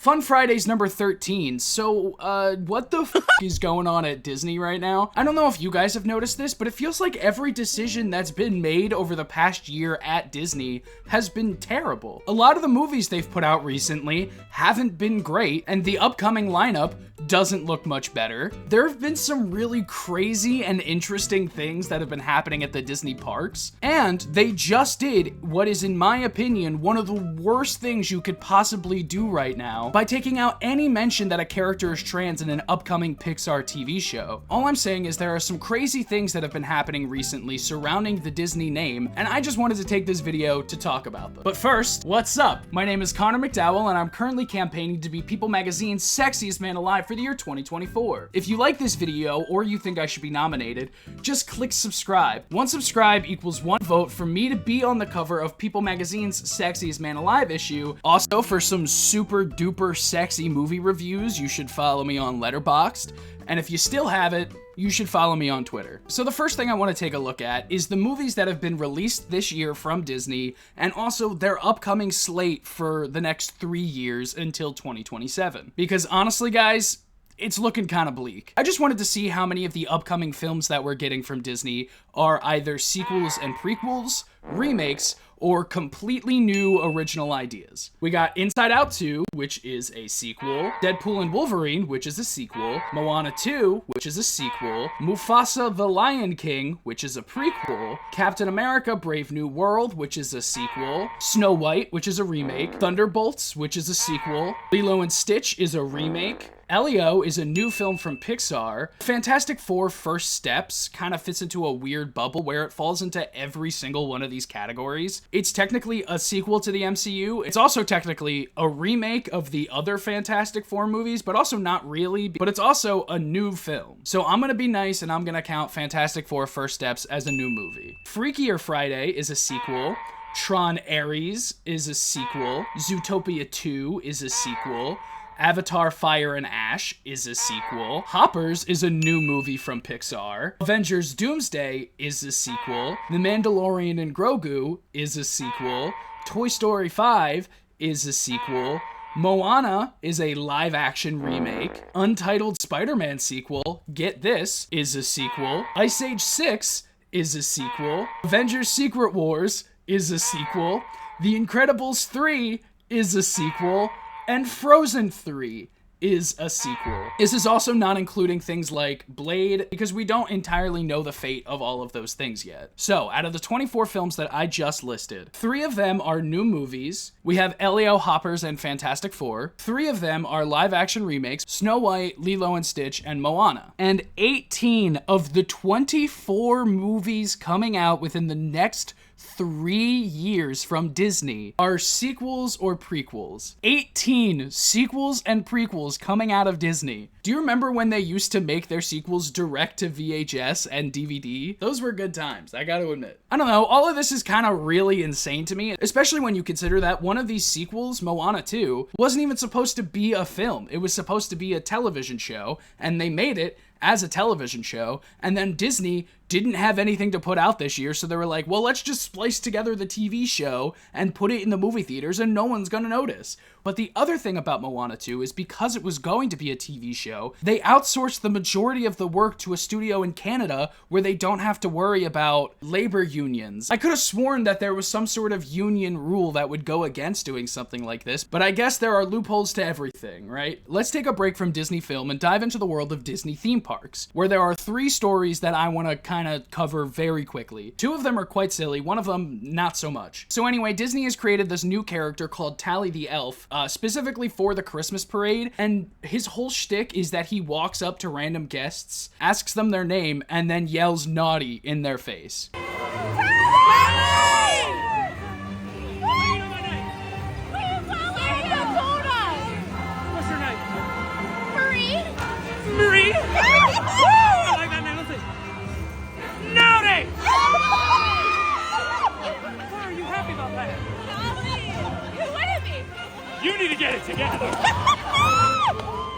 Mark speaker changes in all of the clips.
Speaker 1: Fun Fridays number 13. So, what the is going on at Disney right now? I don't know if you guys have noticed this, but it feels like every decision that's been made over the past year at Disney has been terrible. A lot of the movies they've put out recently haven't been great, and the upcoming lineup doesn't look much better. There have been some really crazy and interesting things that have been happening at the Disney parks, and they just did what is, in my opinion, one of the worst things you could possibly do right now by taking out any mention that a character is trans in an upcoming Pixar TV show. All I'm saying is there are some crazy things that have been happening recently surrounding the Disney name, and I just wanted to take this video to talk about them. But first, what's up? My name is Connor McDowell, and I'm currently campaigning to be People Magazine's Sexiest Man Alive for the year 2024. If you like this video, or you think I should be nominated, just click subscribe. One subscribe equals one vote for me to be on the cover of People Magazine's Sexiest Man Alive issue. Also, for some super duper sexy movie reviews, you should follow me on Letterboxd. And if you still have it, you should follow me on Twitter. So the first thing I want to take a look at is the movies that have been released this year from Disney, and also their upcoming slate for the next 3 years until 2027. Because honestly, guys, it's looking kind of bleak. I just wanted to see how many of the upcoming films that we're getting from Disney are either sequels and prequels, remakes, or completely new original ideas. We got Inside Out 2, which is a sequel, Deadpool and Wolverine, which is a sequel, Moana 2, which is a sequel, Mufasa the Lion King, which is a prequel, Captain America Brave New World, which is a sequel, Snow White, which is a remake, Thunderbolts, which is a sequel, Lilo and Stitch is a remake, Elio is a new film from Pixar. Fantastic Four First Steps kind of fits into a weird bubble where it falls into every single one of these categories. It's technically a sequel to the MCU. It's also technically a remake of the other Fantastic Four movies, but also not really, but it's also a new film. So I'm gonna be nice and I'm gonna count Fantastic Four First Steps as a new movie. Freakier Friday is a sequel. Tron Ares is a sequel. Zootopia 2 is a sequel. Avatar Fire and Ash is a sequel. Hoppers is a new movie from Pixar. Avengers Doomsday is a sequel. The Mandalorian and Grogu is a sequel. Toy Story 5 is a sequel. Moana is a live-action remake. Untitled Spider-Man sequel, get this, is a sequel. Ice Age 6 is a sequel. Avengers Secret Wars is a sequel. The Incredibles 3 is a sequel. And Frozen 3 is a sequel. This is also not including things like Blade, because we don't entirely know the fate of all of those things yet. So, out of the 24 films that I just listed, 3 of them are new movies. We have Elio, Hoppers, and Fantastic Four. 3 of them are live-action remakes, Snow White, Lilo and Stitch, and Moana. And 18 of the 24 movies coming out within the next 3 years from Disney are sequels or prequels. 18 sequels and prequels coming out of Disney. Do you remember when they used to make their sequels direct to VHS and DVD? Those were good times, I gotta admit. I don't know, all of this is kind of really insane to me, especially when you consider that one of these sequels, Moana 2, wasn't even supposed to be a film. It was supposed to be a television show, and they made it as a television show, and then Disney didn't have anything to put out this year, so they were like, well, let's just splice together the TV show and put it in the movie theaters and no one's gonna notice. But the other thing about Moana 2 is because it was going to be a TV show, they outsourced the majority of the work to a studio in Canada where they don't have to worry about labor unions. I could have sworn that there was some sort of union rule that would go against doing something like this, but I guess there are loopholes to everything, right? Let's take a break from Disney film and dive into the world of Disney theme parks, where there are 3 stories that I want to kind of cover very quickly. 2 of them are quite silly, one of them not so much. So anyway, Disney has created this new character called Tally the Elf, specifically for the Christmas parade, and his whole shtick is that he walks up to random guests, asks them their name, and then yells naughty in their face.
Speaker 2: Marie? I like that name. Let's see. Naughty! Why are you happy about that?
Speaker 3: Naughty! What is he?
Speaker 2: You need to get it together.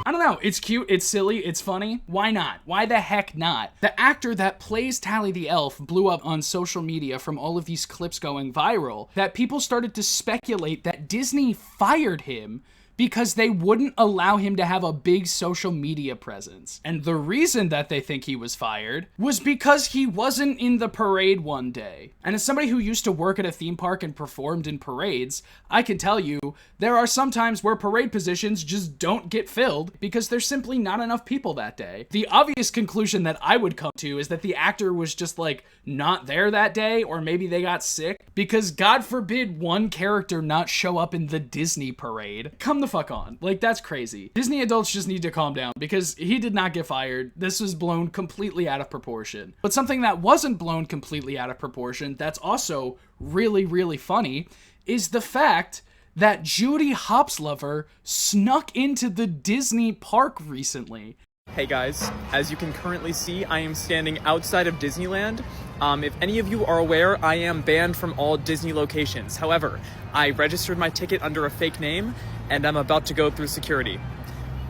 Speaker 1: I don't know, it's cute, it's silly, it's funny. Why not? Why the heck not? The actor that plays Tally the Elf blew up on social media from all of these clips going viral that people started to speculate that Disney fired him because they wouldn't allow him to have a big social media presence. And the reason that they think he was fired was because he wasn't in the parade one day. And as somebody who used to work at a theme park and performed in parades, I can tell you there are some times where parade positions just don't get filled because there's simply not enough people that day. The obvious conclusion that I would come to is that the actor was just like not there that day, or maybe they got sick, because God forbid one character not show up in the Disney parade. Come the fuck on. Like, that's crazy. Disney adults just need to calm down because he did not get fired. This was blown completely out of proportion. But something that wasn't blown completely out of proportion that's also really, really funny is the fact that Judy Hopslover snuck into the Disney park recently.
Speaker 4: Hey guys, as you can currently see, I am standing outside of Disneyland. If any of you are aware, I am banned from all Disney locations. However, I registered my ticket under a fake name, and I'm about to go through security.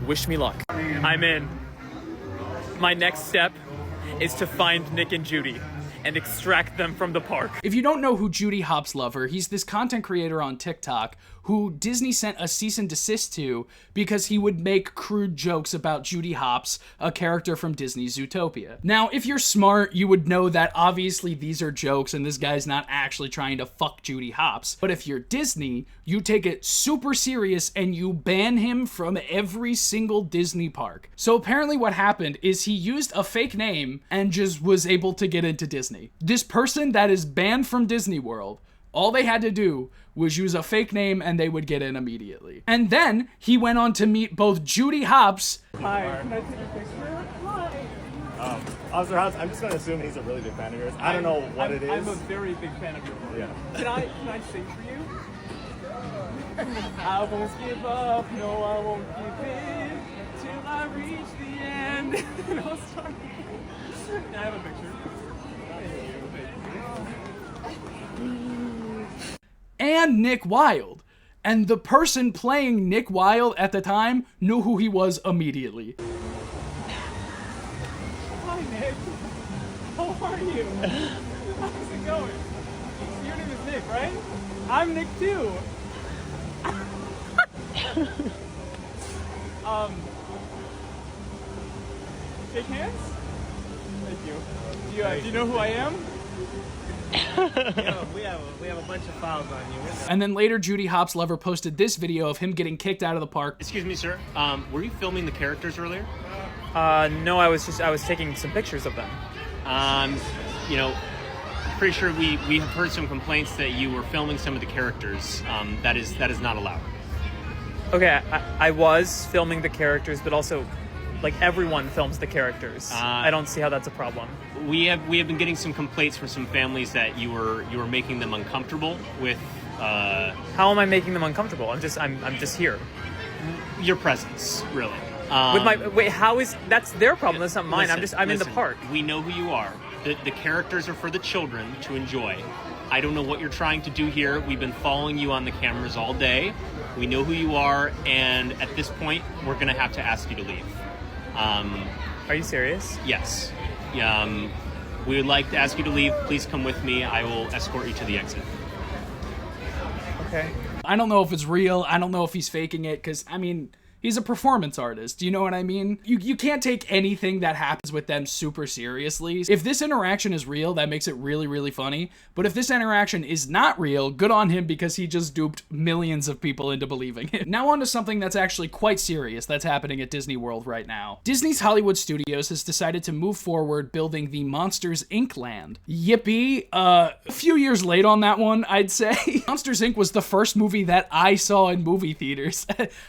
Speaker 4: Wish me luck. I'm in. My next step is to find Nick and Judy and extract them from the park.
Speaker 1: If you don't know who Judy Hopslover, he's this content creator on TikTok who Disney sent a cease and desist to because he would make crude jokes about Judy Hopps, a character from Disney's Zootopia. Now, if you're smart, you would know that obviously these are jokes and this guy's not actually trying to fuck Judy Hopps. But if you're Disney, you take it super serious and you ban him from every single Disney park. So apparently what happened is he used a fake name and just was able to get into Disney. This person that is banned from Disney World, all they had to do was use a fake name and they would get in immediately. And then he went on to meet both Judy Hopps.
Speaker 4: Hi, can I take a picture? Hi.
Speaker 5: Officer House, I'm just going to assume he's a really big fan of yours. I don't know what it is.
Speaker 4: I'm a very big fan of your work.
Speaker 5: Yeah.
Speaker 4: Can I sing for you? I won't give up, no I won't give in, till I reach the end. No, sorry. Can I have a picture?
Speaker 1: And Nick Wilde. And the person playing Nick Wilde at the time knew who he was immediately.
Speaker 4: Hi Nick. How are you? How's it going? Your name is Nick, right? I'm Nick too. Shake hands? Thank you. Do you know who I am?
Speaker 2: We have a bunch of files on you.
Speaker 1: And then later, Judy Hopslover posted this video of him getting kicked out of the park.
Speaker 6: Excuse me, sir. Were you filming the characters earlier?
Speaker 4: No, I was taking some pictures of them.
Speaker 6: You know, I'm pretty sure we have heard some complaints that you were filming some of the characters. That is not allowed.
Speaker 4: Okay, I was filming the characters, but also, like, everyone films the characters. I don't see how that's a problem.
Speaker 6: We have been getting some complaints from some families that you were making them uncomfortable with.
Speaker 4: How am I making them uncomfortable? I'm just here.
Speaker 6: Your presence, really.
Speaker 4: How is that's their problem? That's not mine. I'm in the park.
Speaker 6: We know who you are. The characters are for the children to enjoy. I don't know what you're trying to do here. We've been following you on the cameras all day. We know who you are, and at this point, we're going to have to ask you to leave.
Speaker 4: Are you serious?
Speaker 6: Yes. We would like to ask you to leave. Please come with me. I will escort you to the exit.
Speaker 4: Okay.
Speaker 1: I don't know if it's real. I don't know if he's faking it, because, I mean, he's a performance artist. Do you know what I mean? You can't take anything that happens with them super seriously. If this interaction is real, that makes it really, really funny. But if this interaction is not real, good on him, because he just duped millions of people into believing it. Now on to something that's actually quite serious that's happening at Disney World right now. Disney's Hollywood Studios has decided to move forward building the Monsters Inc. land. Yippee. A few years late on that one, I'd say. Monsters Inc. was the first movie that I saw in movie theaters.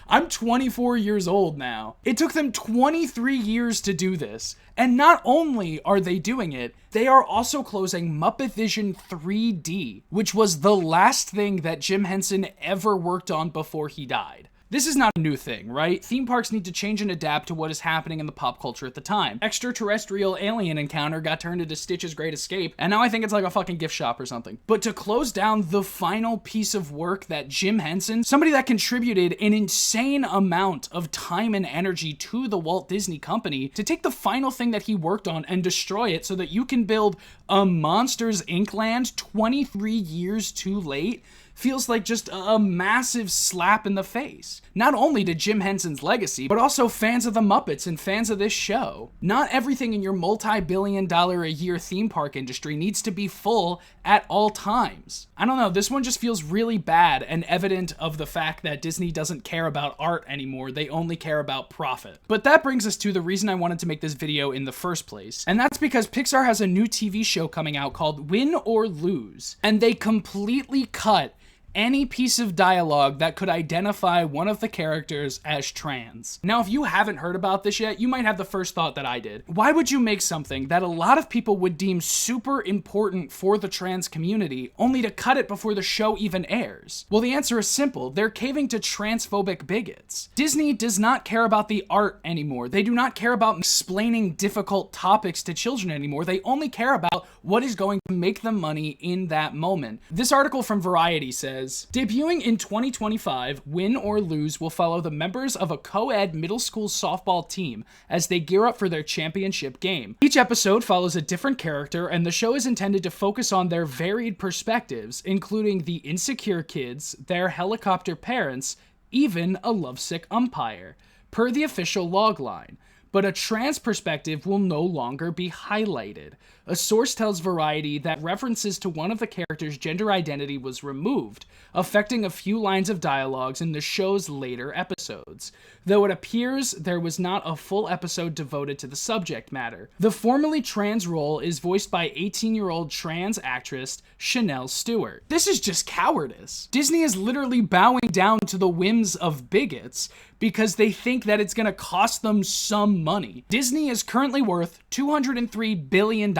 Speaker 1: I'm 24 years old now. It took them 23 years to do this. And not only are they doing it, they are also closing Muppet Vision 3D, which was the last thing that Jim Henson ever worked on before he died. This is not a new thing, right? Theme parks need to change and adapt to what is happening in the pop culture at the time. Extraterrestrial alien encounter got turned into Stitch's Great Escape, and now I think it's like a fucking gift shop or something. But to close down the final piece of work that Jim Henson, somebody that contributed an insane amount of time and energy to the Walt Disney Company, to take the final thing that he worked on and destroy it so that you can build a Monsters Inc. land 23 years too late, feels like just a massive slap in the face. Not only to Jim Henson's legacy, but also fans of the Muppets and fans of this show. Not everything in your multi-billion-dollar-a-year theme park industry needs to be full at all times. I don't know, this one just feels really bad and evident of the fact that Disney doesn't care about art anymore, they only care about profit. But that brings us to the reason I wanted to make this video in the first place, and that's because Pixar has a new TV show coming out called Win or Lose, and they completely cut any piece of dialogue that could identify one of the characters as trans. Now, if you haven't heard about this yet, you might have the first thought that I did. Why would you make something that a lot of people would deem super important for the trans community only to cut it before the show even airs? Well, the answer is simple. They're caving to transphobic bigots. Disney does not care about the art anymore. They do not care about explaining difficult topics to children anymore. They only care about what is going to make them money in that moment. This article from Variety says, debuting in 2025, Win or Lose will follow the members of a co-ed middle school softball team as they gear up for their championship game. Each episode follows a different character, and the show is intended to focus on their varied perspectives, including the insecure kids, their helicopter parents, even a lovesick umpire, per the official logline. But a trans perspective will no longer be highlighted. A source tells Variety that references to one of the characters' gender identity was removed, affecting a few lines of dialogues in the show's later episodes, though it appears there was not a full episode devoted to the subject matter. The formerly trans role is voiced by 18-year-old trans actress Chanel Stewart. This is just cowardice. Disney is literally bowing down to the whims of bigots because they think that it's gonna cost them some money. Disney is currently worth $203 billion,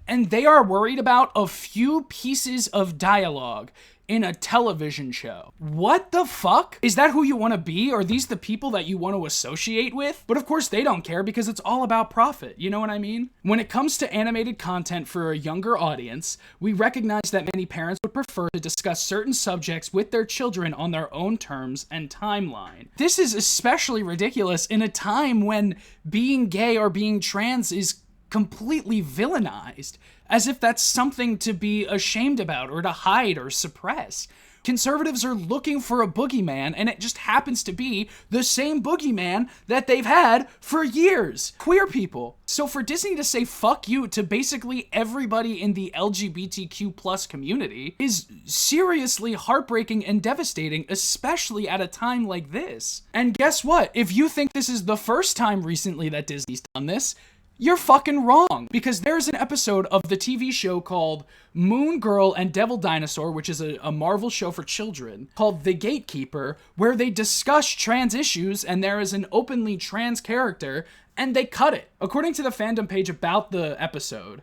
Speaker 1: and they are worried about a few pieces of dialogue in a television show. What the fuck? Is that who you want to be? Are these the people that you want to associate with? But of course they don't care because it's all about profit, you know what I mean? When it comes to animated content for a younger audience, we recognize that many parents would prefer to discuss certain subjects with their children on their own terms and timeline. This is especially ridiculous in a time when being gay or being trans is completely villainized, as if that's something to be ashamed about or to hide or suppress. Conservatives are looking for a boogeyman, and it just happens to be the same boogeyman that they've had for years. Queer people. So for Disney to say fuck you to basically everybody in the LGBTQ plus community is seriously heartbreaking and devastating, especially at a time like this. And guess what? If you think this is the first time recently that Disney's done this, you're fucking wrong, because there's an episode of the TV show called Moon Girl and Devil Dinosaur, which is a Marvel show for children, called The Gatekeeper, where they discuss trans issues and there is an openly trans character, and they cut it. According to the fandom page about the episode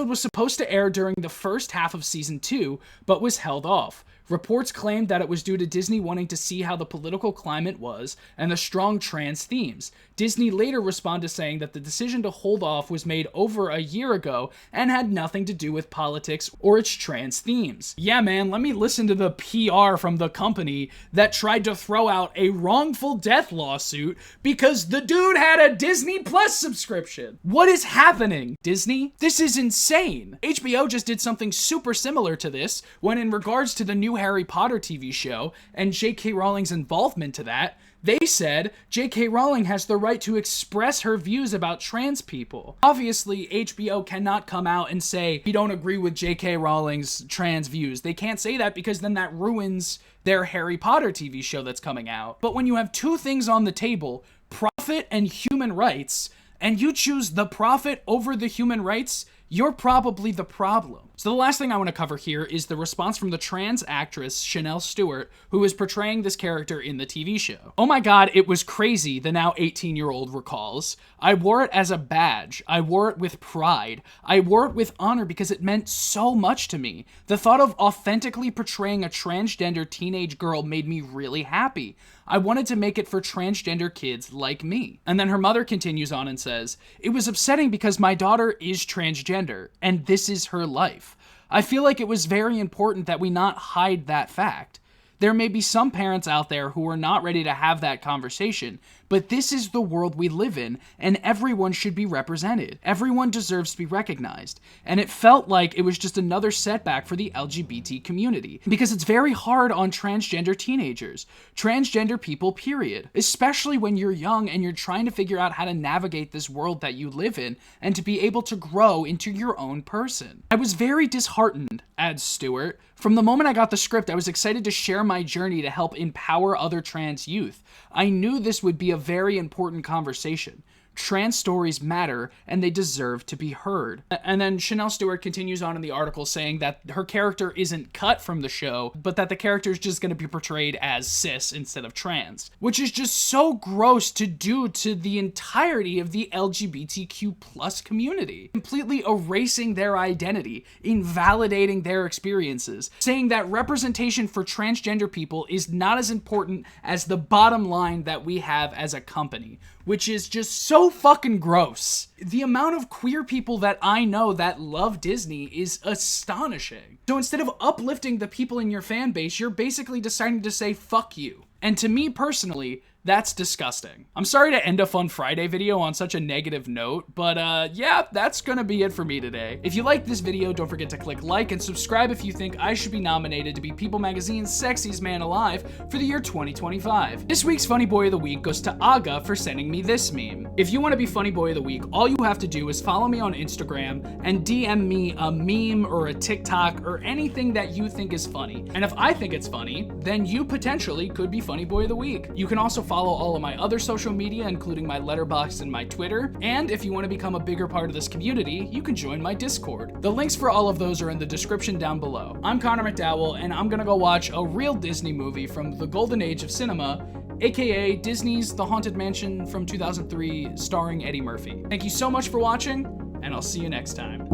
Speaker 1: was supposed to air during the first half of season 2, but was held off. Reports claimed that it was due to Disney wanting to see how the political climate was and the strong trans themes. Disney later responded saying that the decision to hold off was made over a year ago and had nothing to do with politics or its trans themes. Yeah, man, let me listen to the PR from the company that tried to throw out a wrongful death lawsuit because the dude had a Disney Plus subscription. What is happening, Disney? This is insane. HBO just did something super similar to this when, in regards to the new Harry Potter TV show and J.K. Rowling's involvement to that, they said J.K. Rowling has the right to express her views about trans people. Obviously, HBO cannot come out and say, we don't agree with J.K. Rowling's trans views. They can't say that because then that ruins their Harry Potter TV show that's coming out. But when you have two things on the table, profit and human rights, and you choose the profit over the human rights, you're probably the problem. So the last thing I want to cover here is the response from the trans actress Chanel Stewart, who is portraying this character in the TV show. Oh my god, it was crazy, the now 18-year-old recalls. I wore it as a badge. I wore it with pride. I wore it with honor because it meant so much to me. The thought of authentically portraying a transgender teenage girl made me really happy. I wanted to make it for transgender kids like me. And then her mother continues on and says, it was upsetting because my daughter is transgender, and this is her life. I feel like it was very important that we not hide that fact. There may be some parents out there who are not ready to have that conversation, but this is the world we live in, and everyone should be represented. Everyone deserves to be recognized. And it felt like it was just another setback for the LGBT community, because it's very hard on transgender teenagers, transgender people, period. Especially when you're young and you're trying to figure out how to navigate this world that you live in and to be able to grow into your own person. I was very disheartened, adds Stewart. From the moment I got the script, I was excited to share my journey to help empower other trans youth. I knew this would be a very important conversation. Trans stories matter, and they deserve to be heard. And then Chanel Stewart continues on in the article saying that her character isn't cut from the show, but that the character is just going to be portrayed as cis instead of trans, which is just so gross to do to the entirety of the LGBTQ plus community, completely erasing their identity, invalidating their experiences, saying that representation for transgender people is not as important as the bottom line that we have as a company, which is just so fucking gross. The amount of queer people that I know that love Disney is astonishing. So instead of uplifting the people in your fan base, you're basically deciding to say fuck you. And to me personally, that's disgusting. I'm sorry to end a Fun Friday video on such a negative note, but yeah, that's gonna be it for me today. If you liked this video, don't forget to click like and subscribe if you think I should be nominated to be People Magazine's Sexiest Man Alive for the year 2025. This week's Funny Boy of the Week goes to Aga for sending me this meme. If you want to be Funny Boy of the Week, all you have to do is follow me on Instagram and DM me a meme or a TikTok or anything that you think is funny. And if I think it's funny, then you potentially could be Funny Boy of the Week. You can also follow all of my other social media, including my Letterboxd and my Twitter. And if you want to become a bigger part of this community, you can join my Discord. The links for all of those are in the description down below. I'm Connor McDowell, and I'm gonna go watch a real Disney movie from the golden age of cinema, aka Disney's The Haunted Mansion from 2003, starring Eddie Murphy. Thank you so much for watching, and I'll see you next time.